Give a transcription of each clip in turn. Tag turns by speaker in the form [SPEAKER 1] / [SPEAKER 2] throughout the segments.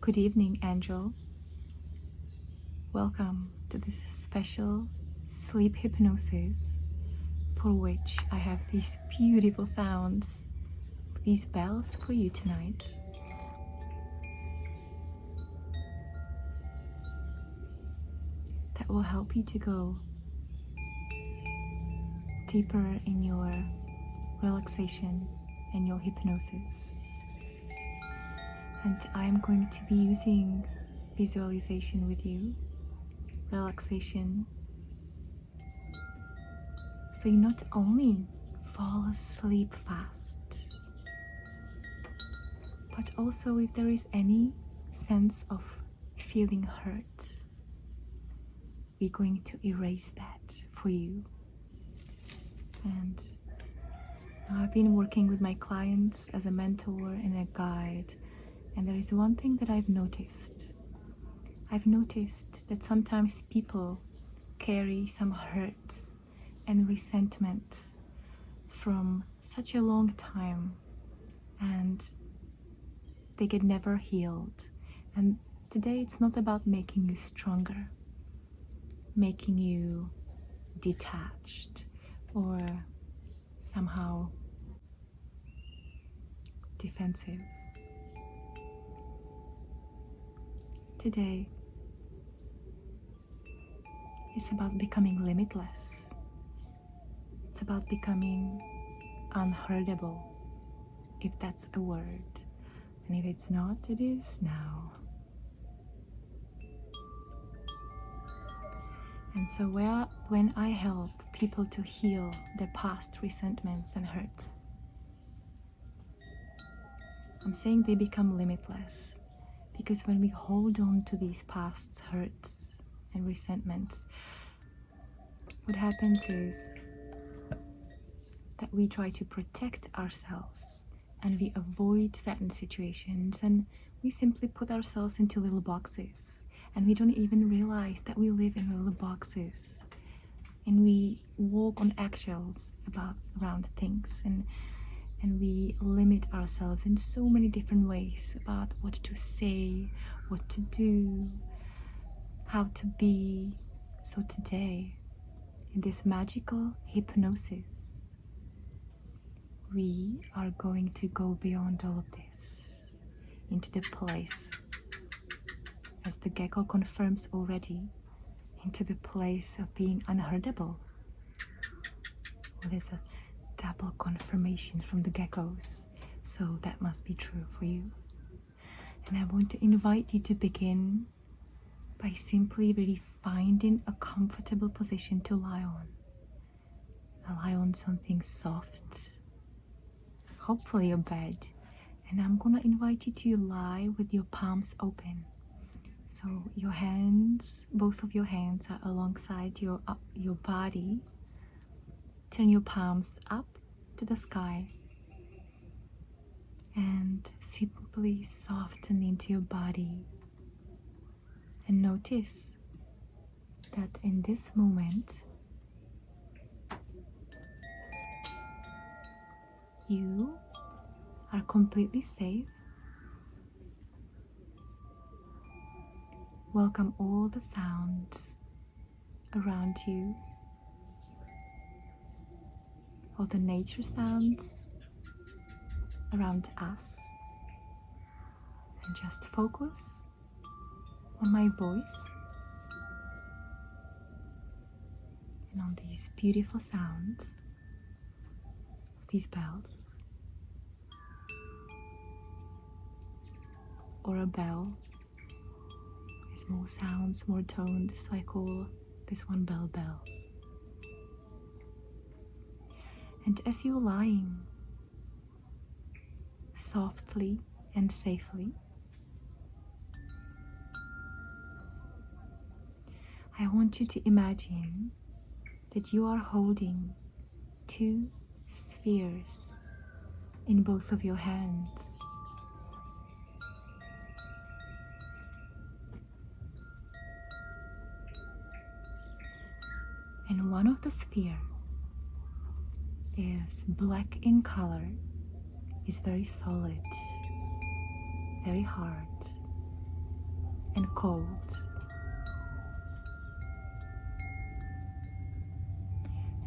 [SPEAKER 1] Good evening, Angel. Welcome to this special sleep hypnosis for which I have these beautiful sounds, these bells for you tonight. That will help you to go deeper in your relaxation and your hypnosis. And I'm going to be using visualization with you, relaxation, so you not only fall asleep fast, but also if there is any sense of feeling hurt, we're going to erase that for you. And I've been working with my clients as a mentor and a guide, and there is one thing that I've noticed. I've noticed that sometimes people carry some hurts and resentments from such a long time, and they get never healed. And today it's not about making you stronger, making you detached, or somehow defensive. Today it's about becoming limitless. It's about becoming unhurtable, if that's a word. And if it's not, it is now. And so when I help people to heal their past resentments and hurts, I'm saying they become limitless. Because when we hold on to these past hurts and resentments, what happens is that we try to protect ourselves and we avoid certain situations, and we simply put ourselves into little boxes, and we don't even realize that we live in little boxes, and we walk on eggshells around things, and we limit ourselves in so many different ways about what to say, what to do, how to be. So today, in this magical hypnosis, we are going to go beyond all of this, into the place, as the gecko confirms already, into the place of being unhurtable. Well, there's a double confirmation from the geckos, so that must be true for you. And I want to invite you to begin by simply really finding a comfortable position to lie on. Lie on something soft, hopefully a bed. And I'm gonna invite you to lie with your palms open. So your hands, both of your hands are alongside your body. Turn your palms up to the sky and simply soften into your body. And notice that in this moment, you are completely safe. Welcome all the sounds around you, all the nature sounds around us, and just focus on my voice and on these beautiful sounds of these bells, or a bell is more sounds, more toned, so I call this one bell bells. And as you're lying softly and safely, I want you to imagine that you are holding two spheres in both of your hands. And one of the spheres is black in color, is very solid, very hard, and cold.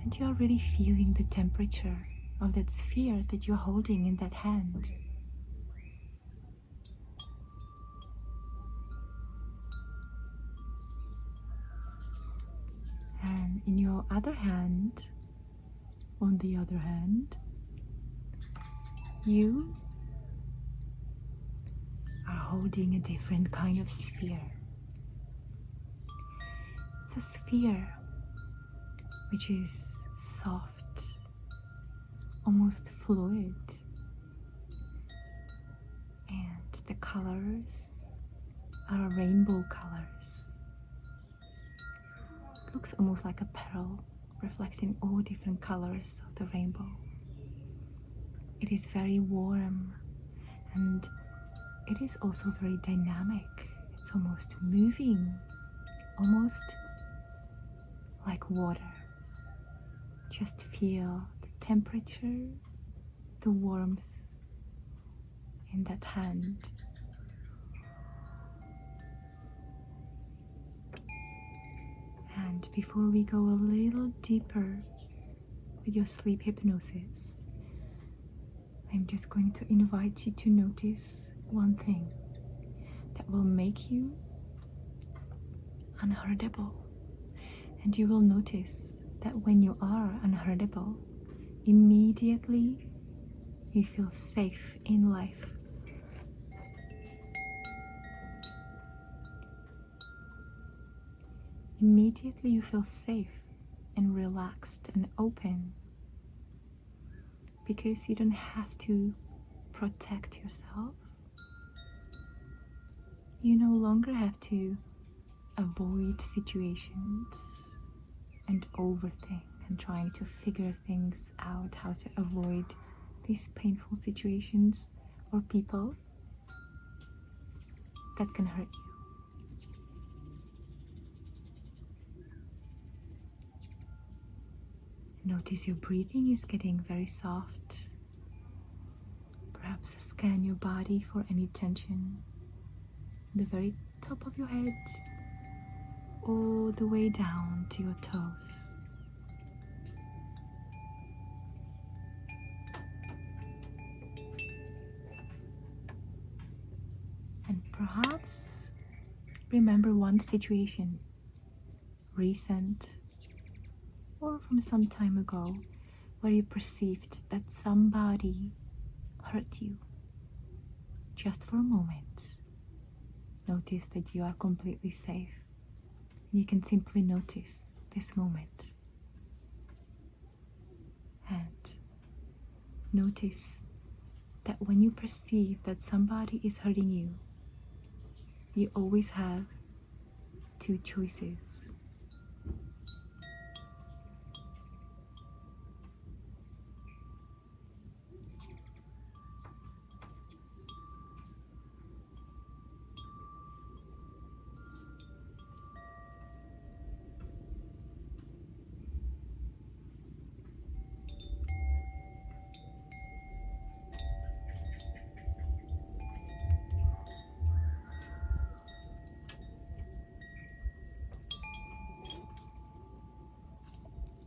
[SPEAKER 1] And you are really feeling the temperature of that sphere that you're holding in that hand. And in your other hand, on the other hand, you are holding a different kind of sphere. It's a sphere which is soft, almost fluid, and the colors are rainbow colors. It looks almost like a pearl, reflecting all different colors of the rainbow. It is very warm, and it is also very dynamic. It's almost moving, almost like water. Just feel the temperature, the warmth in that hand. And before we go a little deeper with your sleep hypnosis, I'm just going to invite you to notice one thing that will make you unhurtable. And you will notice that when you are unhurtable, immediately you feel safe in life. Immediately you feel safe and relaxed and open, because you don't have to protect yourself. You no longer have to avoid situations and overthink and trying to figure things out, how to avoid these painful situations or people that can hurt you. Notice your breathing is getting very soft. Perhaps scan your body for any tension. The very top of your head, all the way down to your toes. And perhaps remember one situation, recent or from some time ago, where you perceived that somebody hurt you. Just for a moment, notice that you are completely safe. You can simply notice this moment. And notice that when you perceive that somebody is hurting you, you always have two choices.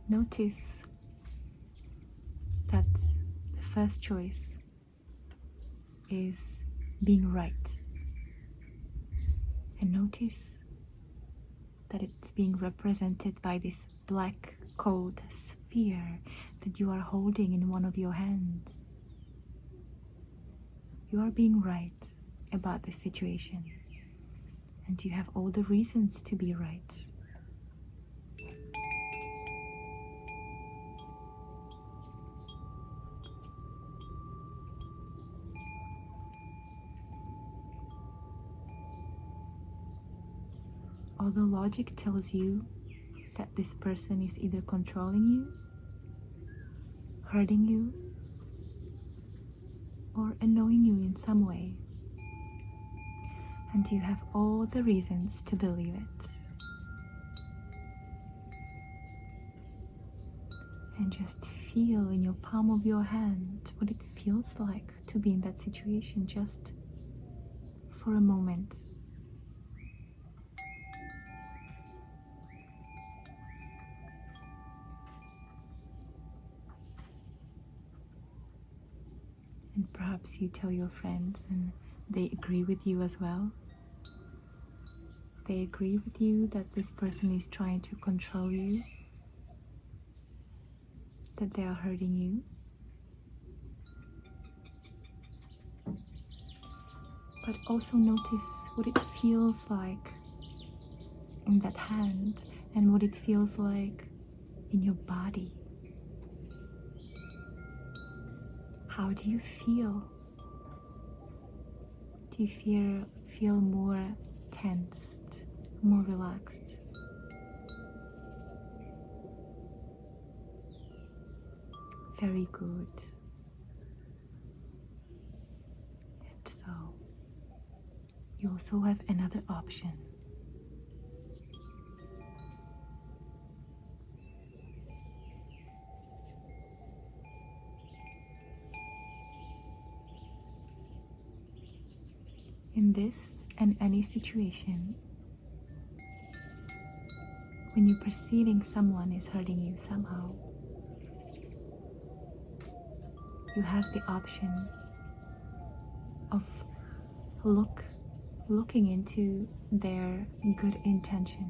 [SPEAKER 1] Notice that the first choice is being right. And notice that it's being represented by this black, cold sphere that you are holding in one of your hands. You are being right about the situation, and you have all the reasons to be right. Although logic tells you that this person is either controlling you, hurting you, or annoying you in some way, and you have all the reasons to believe it. And just feel in your palm of your hand what it feels like to be in that situation just for a moment. perhaps you tell your friends and they agree with you as well. They agree with you that this person is trying to control you, that they are hurting you. But also notice what it feels like in that hand and what it feels like in your body. How do you feel? Do you feel more tensed, more relaxed? Very good. And so, you also have another option. In this and any situation, when you're perceiving someone is hurting you somehow, you have the option of looking into their good intention.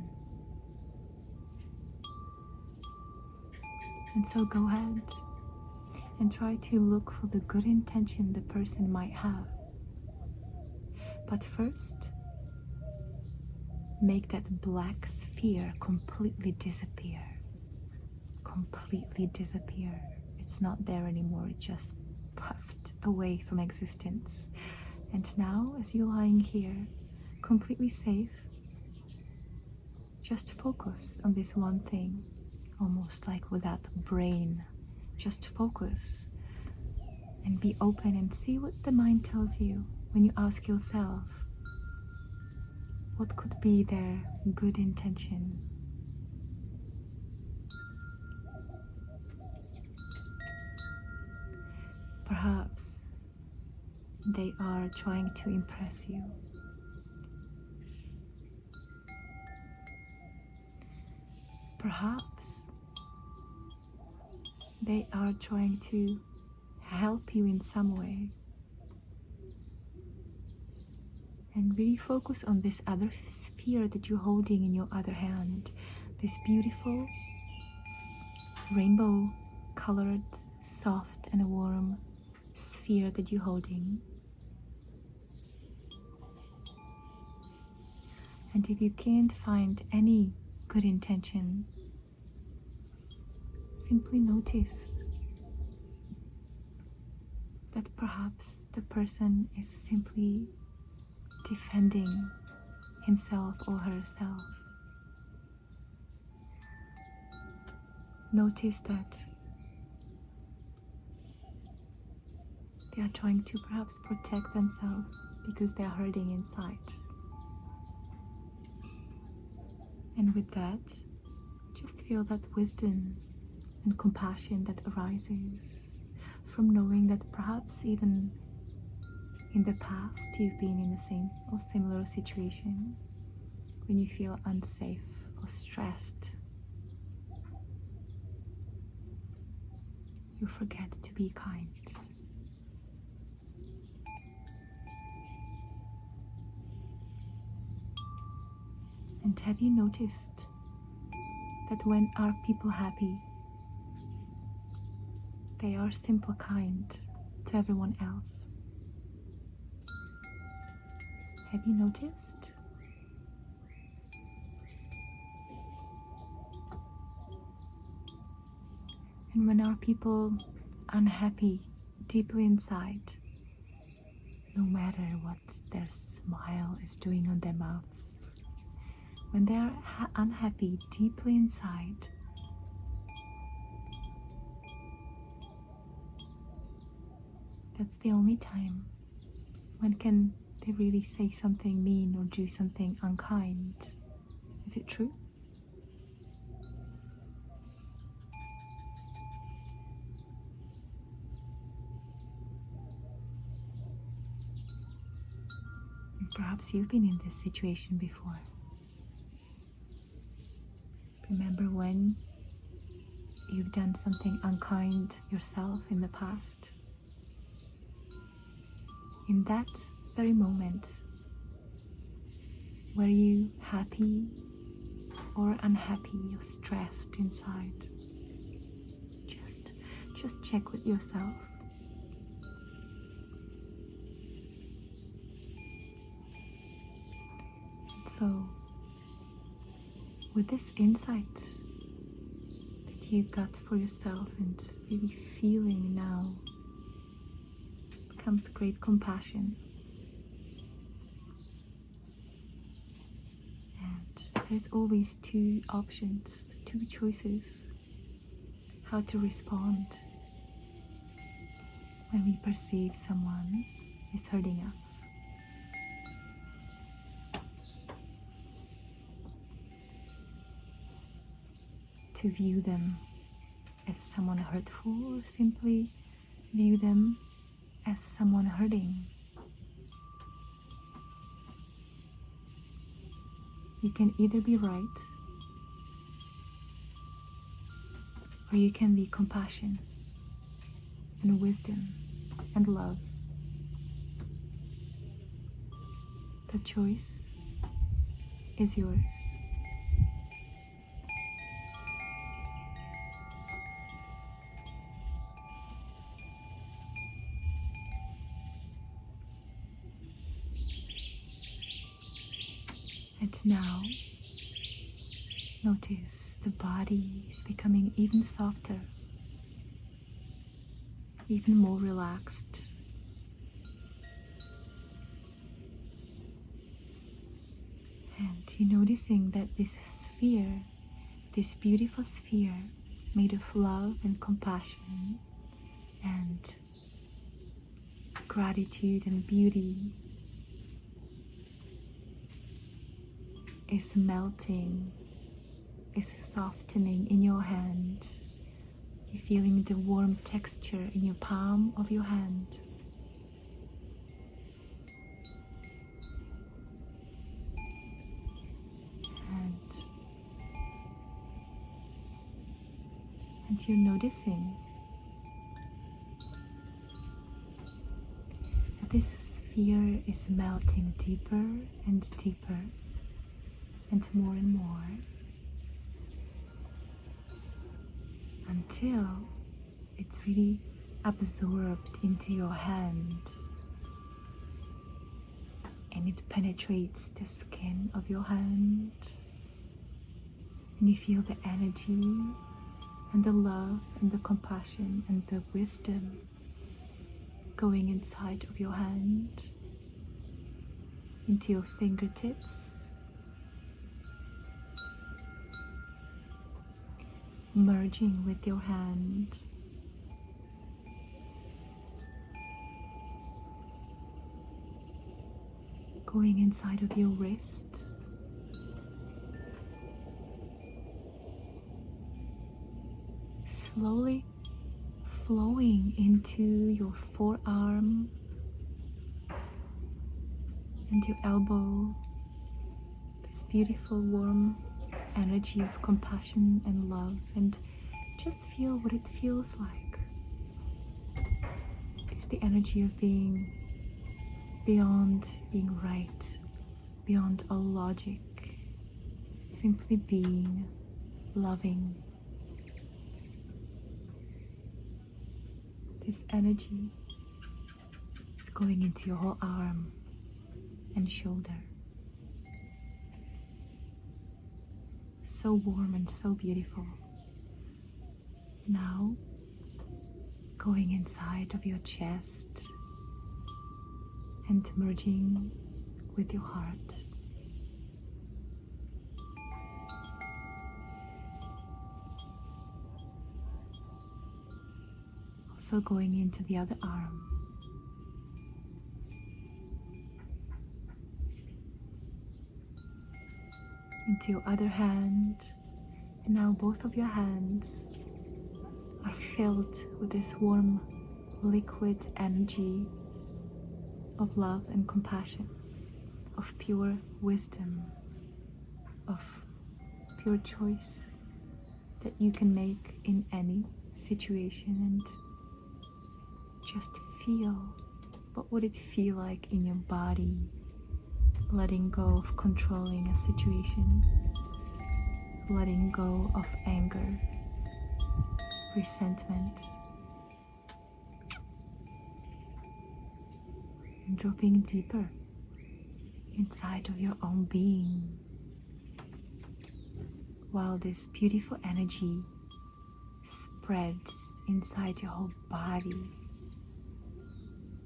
[SPEAKER 1] And so go ahead and try to look for the good intention the person might have. But first, make that black sphere completely disappear. Completely disappear. It's not there anymore. It just puffed away from existence. And now, as you're lying here, completely safe, just focus on this one thing, almost like without brain. Just focus and be open and see what the mind tells you when you ask yourself, what could be their good intention? Perhaps they are trying to impress you. Perhaps they are trying to help you in some way. And really focus on this other sphere that you're holding in your other hand. This beautiful, rainbow-colored, soft and warm sphere that you're holding. And if you can't find any good intention, simply notice that perhaps the person is simply defending himself or herself. Notice that they are trying to perhaps protect themselves because they are hurting inside. And with that, just feel that wisdom and compassion that arises from knowing that perhaps even in the past you've been in the same or similar situation when you feel unsafe or stressed. You forget to be kind. And have you noticed that when are people happy, they are simply kind to everyone else? Have you noticed? And when are people unhappy deeply inside, no matter what their smile is doing on their mouths, when they are unhappy deeply inside, that's the only time when can they really say something mean or do something unkind. Is it true? And perhaps you've been in this situation before. Remember when you've done something unkind yourself in the past? in that very moment, were you happy or unhappy or stressed inside? Just check with yourself. So, with this insight that you got for yourself and really feeling now, comes great compassion. And there's always two options, two choices, how to respond when we perceive someone is hurting us. To view them as someone hurtful, or simply view them as someone hurting. You can either be right, or you can be compassion and wisdom and love. The choice is yours. And now, notice the body is becoming even softer, even more relaxed. And you're noticing that this sphere, this beautiful sphere made of love and compassion and gratitude and beauty, is melting, is softening in your hand. You're feeling the warm texture in your palm of your hand. And you're noticing that this sphere is melting deeper and deeper and more until it's really absorbed into your hand and it penetrates the skin of your hand, and you feel the energy and the love and the compassion and the wisdom going inside of your hand into your fingertips, merging with your hand, going inside of your wrist, slowly flowing into your forearm and your elbow, this beautiful warm energy of compassion and love, and just feel what it feels like. It's the energy of being beyond being right, beyond all logic, simply being loving. This energy is going into your whole arm and shoulder. So warm and so beautiful. Now, going inside of your chest and merging with your heart. Also going into the other arm. Into your other hand, and now both of your hands are filled with this warm liquid energy of love and compassion, of pure wisdom, of pure choice that you can make in any situation, and just feel What would it feel like in your body, letting go of controlling a situation, letting go of anger, resentment, and dropping deeper inside of your own being, while this beautiful energy spreads inside your whole body,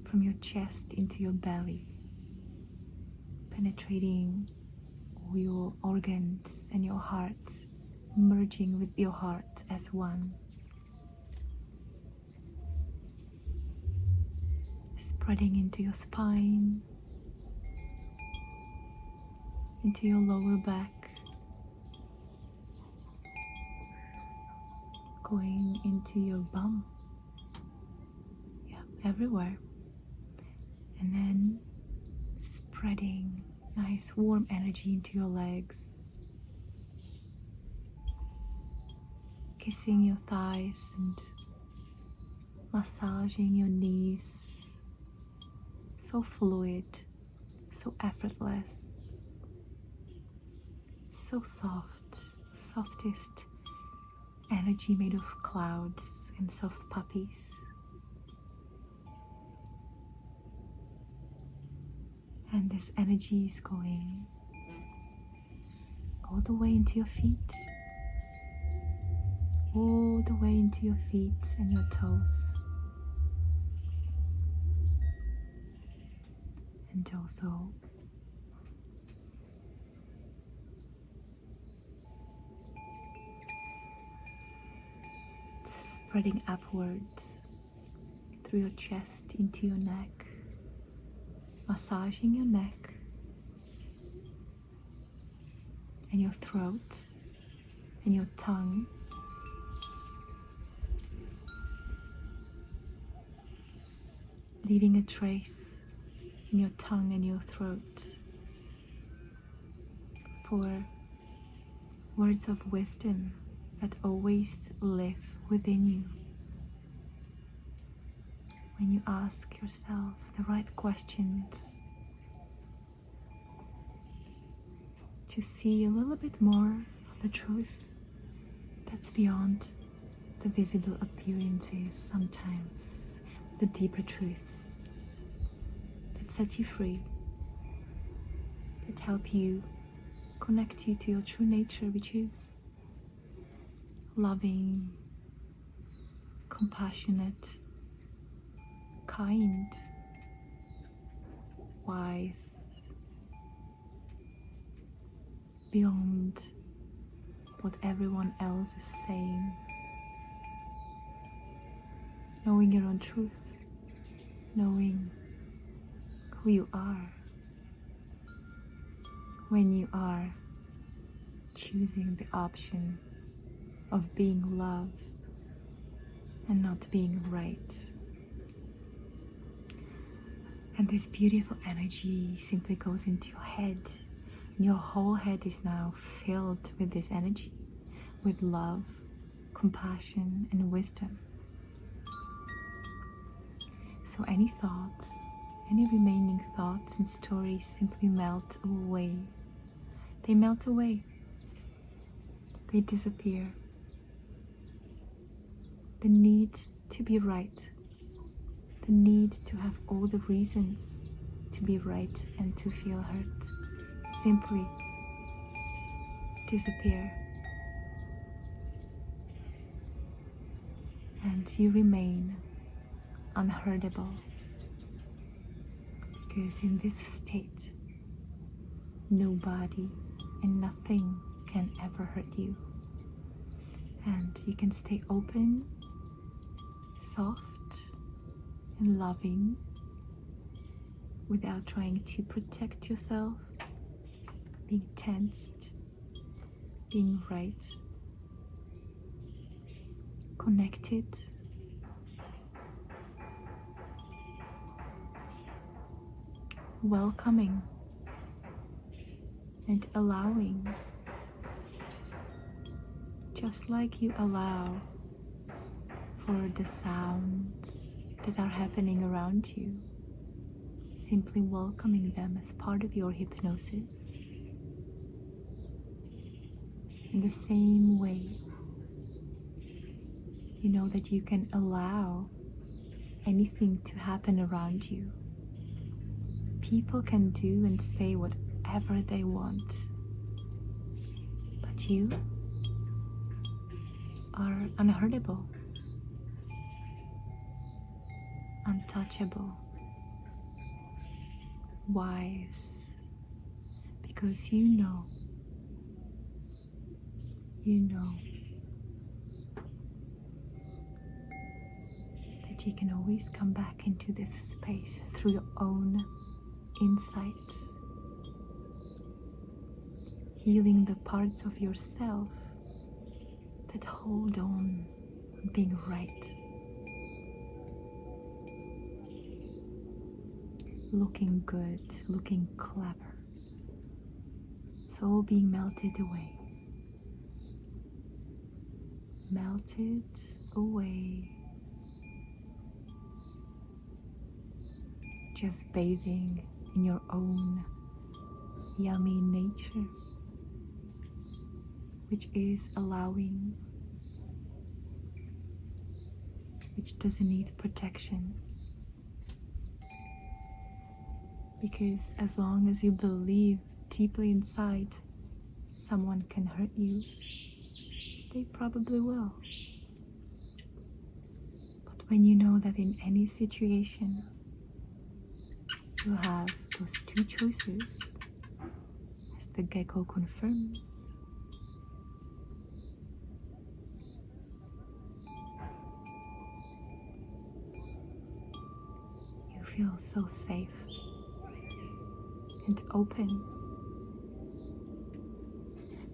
[SPEAKER 1] from your chest into your belly, penetrating all your organs and your heart, merging with your heart as one, spreading into your spine, into your lower back, going into your bum, everywhere, and then spreading nice warm energy into your legs, kissing your thighs and massaging your knees, so fluid, so effortless, so soft, softest energy made of clouds and soft puppies. And this energy is going all the way into your feet, all the way into your feet and your toes, and also spreading upwards through your chest into your neck, massaging your neck and your throat and your tongue, leaving a trace in your tongue and your throat for words of wisdom that always live within you. When you ask yourself the right questions, to see a little bit more of the truth that's beyond the visible appearances, sometimes the deeper truths that set you free, that help you connect you to your true nature, which is loving, compassionate, kind, wise, beyond what everyone else is saying, knowing your own truth, knowing who you are when you are choosing the option of being love and not being right. And this beautiful energy simply goes into your head. And your whole head is now filled with this energy, with love, compassion, and wisdom. So any thoughts, any remaining thoughts and stories simply melt away. They melt away. They disappear. The need to be right, the need to have all the reasons to be right and to feel hurt simply disappear. And you remain unhurtable, because in this state, nobody and nothing can ever hurt you. And you can stay open, soft and loving, without trying to protect yourself, being tensed, being right, connected, welcoming and allowing, just like you allow for the sounds that are happening around you, simply welcoming them as part of your hypnosis. In the same way, you know that you can allow anything to happen around you. People can do and say whatever they want, but you are unhurtable, untouchable, wise, because you know that you can always come back into this space through your own insight, healing the parts of yourself that hold on being right, looking good, looking clever. It's all being melted away. Melted away. Just bathing in your own yummy nature, which is allowing, which doesn't need protection. Because as long as you believe deeply inside someone can hurt you, they probably will. But when you know that in any situation you have those two choices, as the gecko confirms, you feel so safe and open,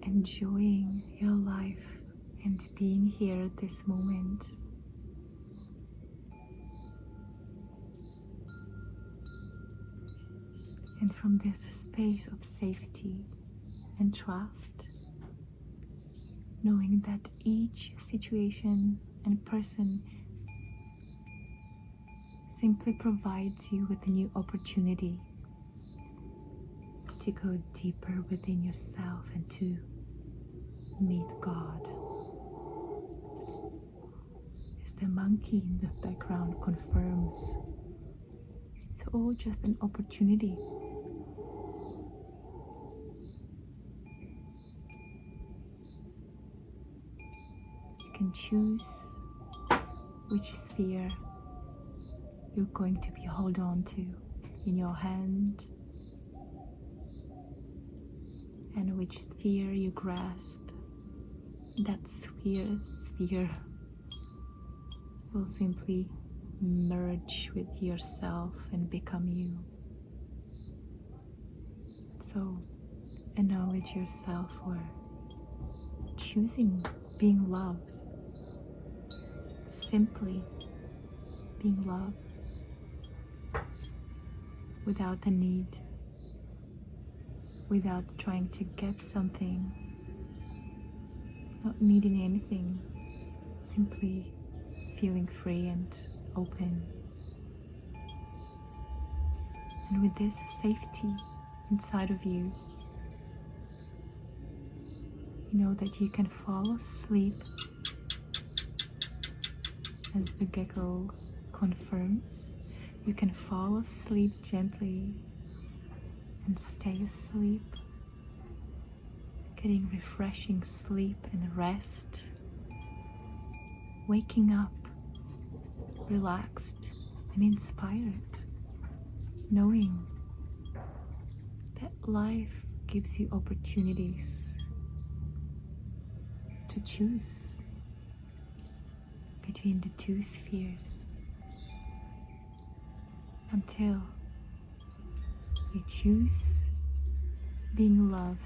[SPEAKER 1] enjoying your life and being here at this moment. And from this space of safety and trust, knowing that each situation and person simply provides you with a new opportunity to go deeper within yourself and to meet God. As the monkey in the background confirms, it's all just an opportunity. You can choose which sphere you're going to be held on to in your hand, and which sphere you grasp. That sphere will simply merge with yourself and become you. So acknowledge yourself for choosing being love, simply being love, without the need, without trying to get something, not needing anything, simply feeling free and open. And with this safety inside of you, you know that you can fall asleep, as the gecko confirms. You can fall asleep gently and stay asleep, getting refreshing sleep and rest, waking up relaxed and inspired, knowing that life gives you opportunities to choose between the two spheres until you choose being love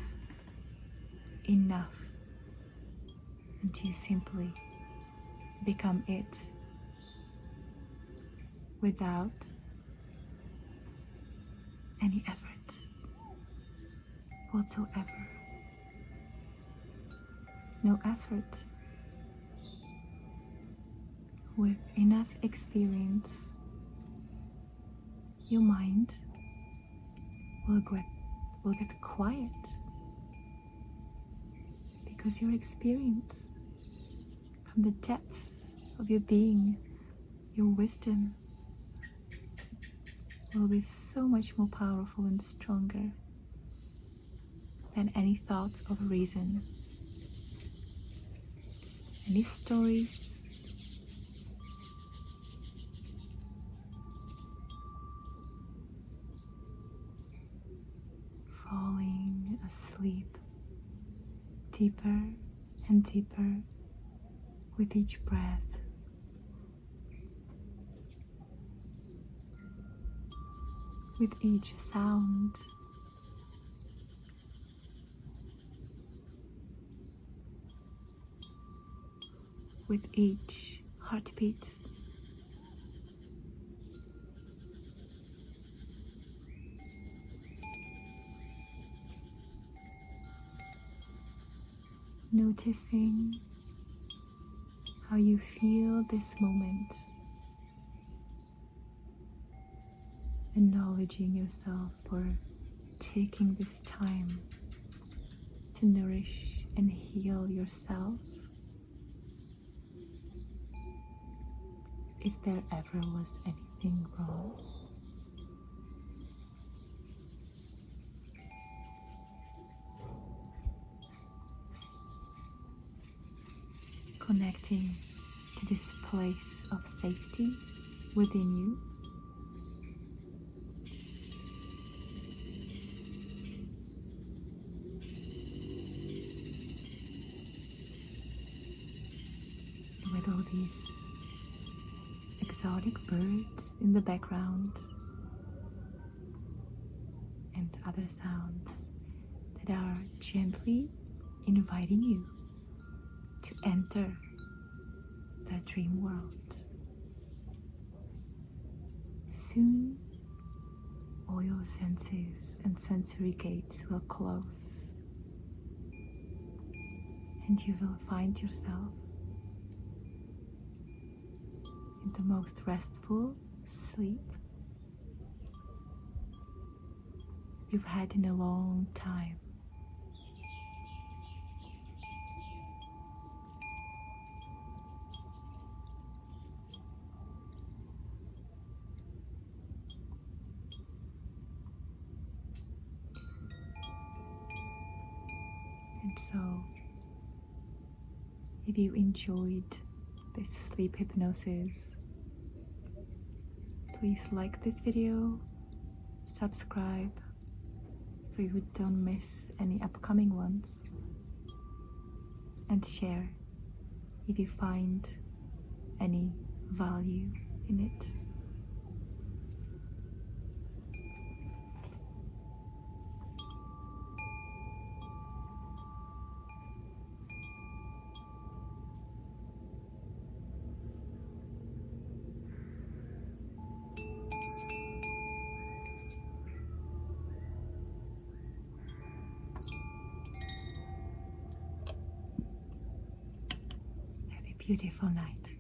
[SPEAKER 1] enough and you simply become it without any effort whatsoever. No effort. With enough experience, your mind will get quiet, because your experience from the depth of your being, your wisdom, will be so much more powerful and stronger than any thoughts of reason, any stories, falling asleep deeper and deeper with each breath. With each sound, with each heartbeat. Noticing how you feel this moment, acknowledging yourself for taking this time to nourish and heal yourself. If there ever was anything wrong, connecting to this place of safety within you. With all these exotic birds in the background and other sounds that are gently inviting you to enter the dream world. Soon, all your senses and sensory gates will close, and you will find yourself in the most restful sleep you've had in a long time. And so, if you enjoyed this sleep hypnosis, please like this video, subscribe so you don't miss any upcoming ones, and share if you find any value in it. Beautiful night.